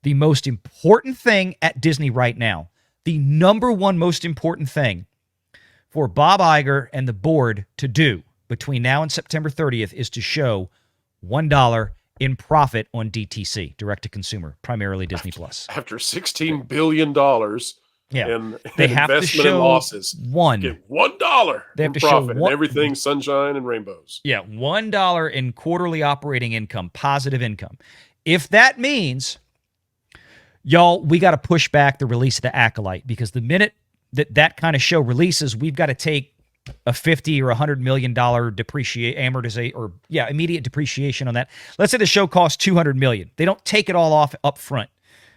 the most important thing at Disney right now, the number one most important thing for Bob Iger and the board to do between now and September 30th is to show $1 in profit on DTC, direct to consumer, primarily Disney Plus. After $16 billion in investment and losses, get $1 in profit and everything sunshine and rainbows. Yeah, $1 in quarterly operating income, positive income. If that means, y'all, we got to push back the release of the Acolyte, because the minute that kind of show releases, we've got to take a $50 or $100 million immediate depreciation on that. Let's say the show costs $200 million. They don't take it all off up front.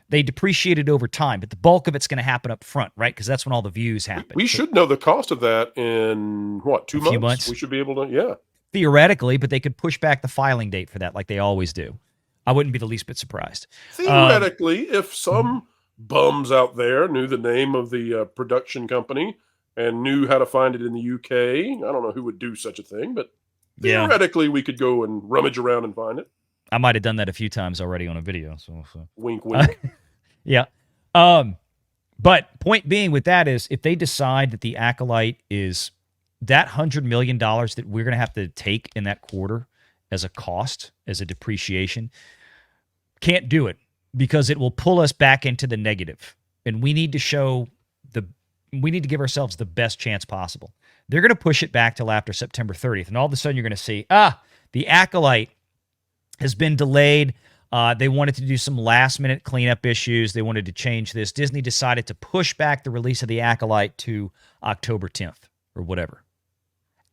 They depreciate it over time, but the bulk of it's going to happen up front, right? Because that's when all the views happen. We should know the cost of that in, 2 months? Few months? We should be able to, Theoretically, but they could push back the filing date for that like they always do. I wouldn't be the least bit surprised. Theoretically, if some bums out there knew the name of the production company and knew how to find it in the UK, I don't know who would do such a thing, but theoretically we could go and rummage around and find it. I might have done that a few times already on a video. So. Wink, wink. Yeah. But point being with that is, if they decide that the Acolyte is that $100 million that we're going to have to take in that quarter as a cost, as a depreciation, can't do it, because it will pull us back into the negative. And we need to give ourselves the best chance possible. They're going to push it back till after September 30th. And all of a sudden you're going to see, the Acolyte has been delayed. They wanted to do some last-minute cleanup issues. They wanted to change this. Disney decided to push back the release of the Acolyte to October 10th or whatever,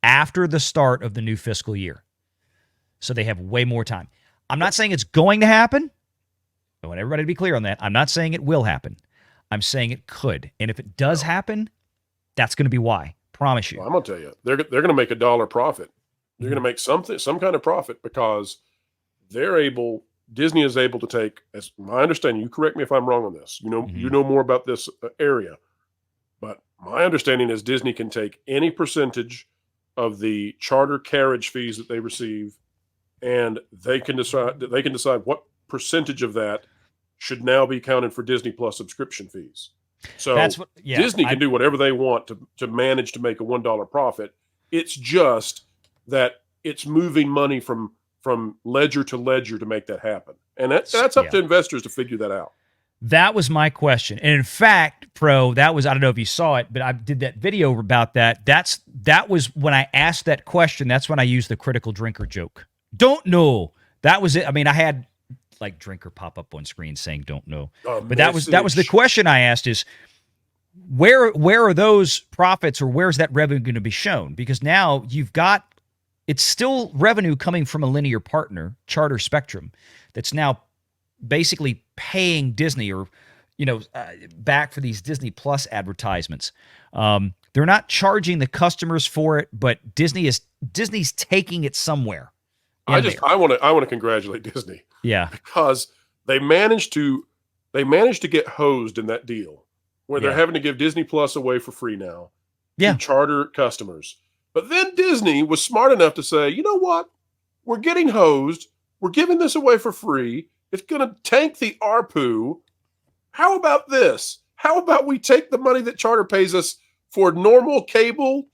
after the start of the new fiscal year. So they have way more time. I'm not saying it's going to happen. I want everybody to be clear on that. I'm not saying it will happen. I'm saying it could. And if it does happen, that's going to be why. Promise you. Well, I'm going to tell you, they're going to make $1 profit. They're going to make some kind of profit, because Disney is able to take, as my understanding, you correct me if I'm wrong on this. You know more about this area, but my understanding is Disney can take any percentage of the charter carriage fees that they receive, and they can decide what percentage of that should now be counted for Disney Plus subscription fees. So Disney can do whatever they want to manage to make a $1 profit. It's just that it's moving money from ledger to ledger to make that happen. And that's up to investors to figure that out. That was my question. And in fact, Pro, I don't know if you saw it, but I did that video about that. That was when I asked that question. That's when I used the critical drinker joke. Don't know. That was it. I mean, I had like drinker pop up on screen saying don't know. But that was the question I asked, is where are those profits, or where's that revenue going to be shown? Because now it's still revenue coming from a linear partner, Charter Spectrum, that's now basically paying Disney back for these Disney Plus advertisements. They're not charging the customers for it, but Disney's taking it somewhere. I want to congratulate Disney. Yeah. Because they managed to get hosed in that deal where they're having to give Disney Plus away for free now to charter customers. But then Disney was smart enough to say, you know what? We're getting hosed. We're giving this away for free. It's going to tank the ARPU. How about this? How about we take the money that Charter pays us for normal cable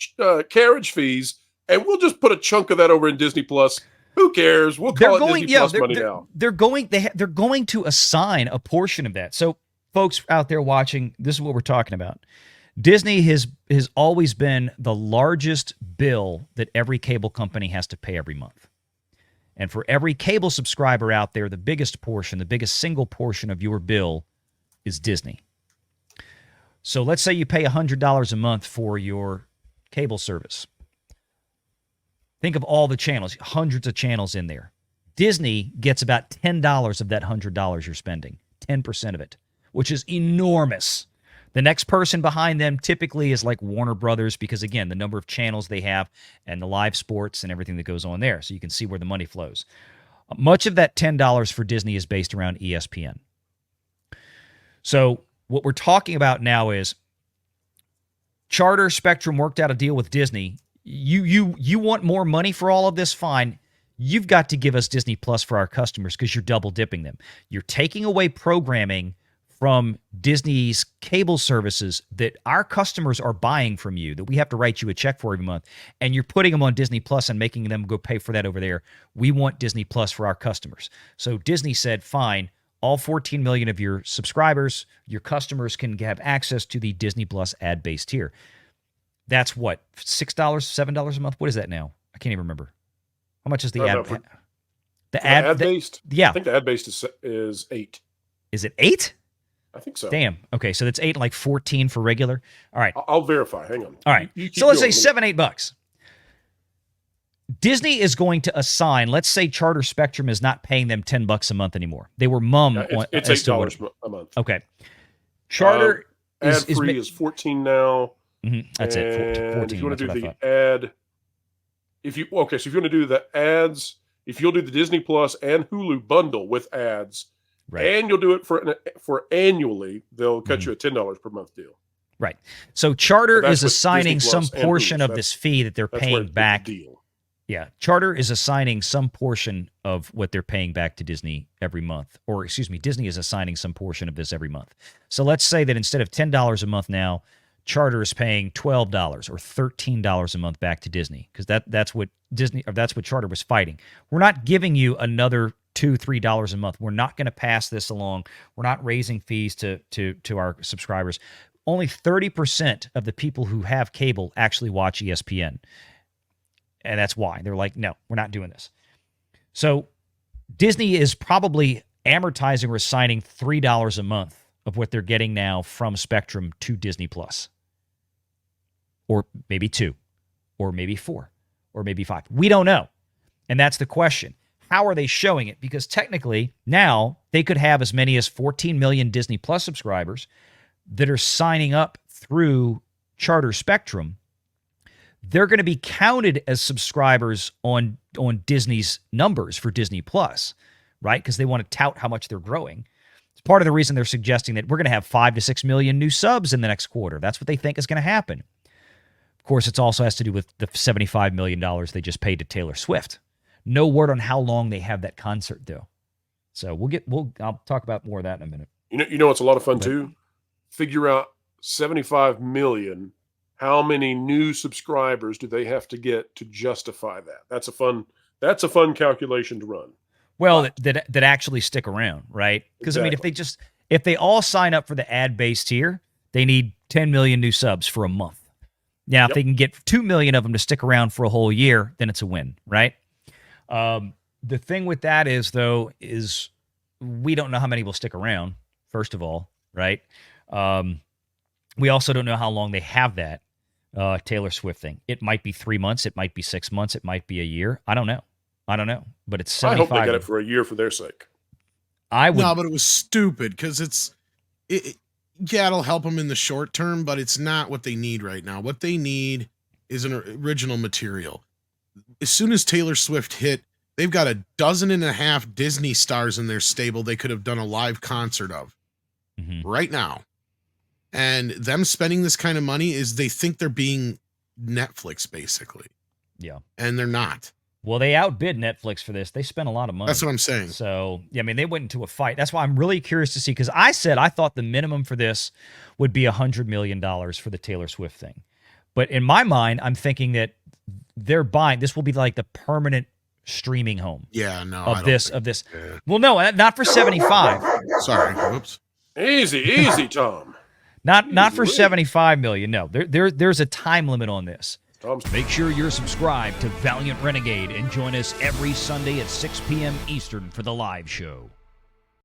carriage fees, and we'll just put a chunk of that over in Disney Plus. Who cares? We'll call it Disney Plus money now. They're going to assign a portion of that. So, folks out there watching, this is what we're talking about. Disney has always been the largest bill that every cable company has to pay every month. And for every cable subscriber out there, the biggest single portion of your bill is Disney. So let's say you pay $100 a month for your cable service. Think of all the channels, hundreds of channels in there. Disney gets about $10 of that $100 you're spending, 10% of it, which is enormous. The next person behind them typically is like Warner Brothers, because, again, the number of channels they have and the live sports and everything that goes on there. So you can see where the money flows. Much of that $10 for Disney is based around ESPN. So what we're talking about now is Charter Spectrum worked out a deal with Disney. You want more money for all of this? Fine. you've got to give us Disney Plus for our customers because you're double dipping them. You're taking away programming from Disney's cable services that our customers are buying from you, that we have to write you a check for every month, and you're putting them on Disney Plus and making them go pay for that over there. We want Disney Plus for our customers. So Disney said, fine, all 14 million of your subscribers, your customers can have access to the Disney Plus ad-based tier. That's what, $6, $7 a month? What is that now? I can't even remember. How much is the ad? The ad-based? Yeah. I think the ad-based is $8. Is it $8? I think so. Damn. Okay, so that's $8 and like 14 for regular. All right. I'll verify. Hang on. All right. So let's say $7, $8. Disney is going to assign, let's say Charter Spectrum is not paying them $10 a month anymore. They were mum. It's $8 a month. Okay. Charter ad-free is $14 now. Mm-hmm. That's it. 14. If you want to do the ad, so if you want to do the ads, if you'll do the Disney Plus and Hulu bundle with ads, right, and you'll do it for annually, they'll cut you a $10 per month deal. Right. So Charter is assigning some portion of this fee that they're paying back. Yeah. Charter is assigning some portion of what they're paying back to Disney every month. Or, excuse me, Disney is assigning some portion of this every month. So let's say that instead of $10 a month now, Charter is paying $12 or $13 a month back to Disney, because that's what Charter was fighting. We're not giving you another $2, $3 a month. We're not going to pass this along. We're not raising fees to our subscribers. Only 30% of the people who have cable actually watch ESPN. And that's why they're like, no, we're not doing this. So Disney is probably amortizing or assigning $3 a month of what they're getting now from Spectrum to Disney Plus. Or maybe 2, or maybe 4, or maybe 5. We don't know. And that's the question. How are they showing it? Because technically now they could have as many as 14 million Disney Plus subscribers that are signing up through Charter Spectrum. They're going to be counted as subscribers on Disney's numbers for Disney Plus, right? Because they want to tout how much they're growing. It's part of the reason they're suggesting that we're going to have 5 to 6 million new subs in the next quarter. That's what they think is going to happen. Of course, it also has to do with the $75 million they just paid to Taylor Swift. No word on how long they have that concert, though. So I'll talk about more of that in a minute. You know what's a lot of fun too? Figure out 75 million. How many new subscribers do they have to get to justify that? That's a fun calculation to run. Well, that actually stick around, right? Because exactly. I mean, if they all sign up for the ad-based tier, they need 10 million new subs for a month. Now, if they can get 2 million of them to stick around for a whole year, then it's a win, right? The thing with that is we don't know how many will stick around, first of all, right? We also don't know how long they have that Taylor Swift thing. It might be 3 months. It might be 6 months. It might be a year. I don't know. But it's 75. I hope they get it for a year for their sake. No, but it was stupid because it'll help them in the short term, but it's not what they need right now. What they need is an original material. As soon as Taylor Swift hit, they've got 12.5 Disney stars in their stable they could have done a live concert of right now. And them spending this kind of money is they think they're being Netflix, basically. Yeah. And they're not. Well, they outbid Netflix for this. They spent a lot of money. That's what I'm saying. So, yeah, I mean, they went into a fight. That's why I'm really curious to see, because I thought the minimum for this would be $100 million for the Taylor Swift thing. But in my mind, I'm thinking that they're buying, this will be like the permanent streaming home. Yeah, no. Of this. Yeah. Well, no, not for 75. Sorry. Whoops. Easy, Tom. Not for 75 million. No, there's a time limit on this. Make sure you're subscribed to Valiant Renegade and join us every Sunday at 6 p.m. Eastern for the live show.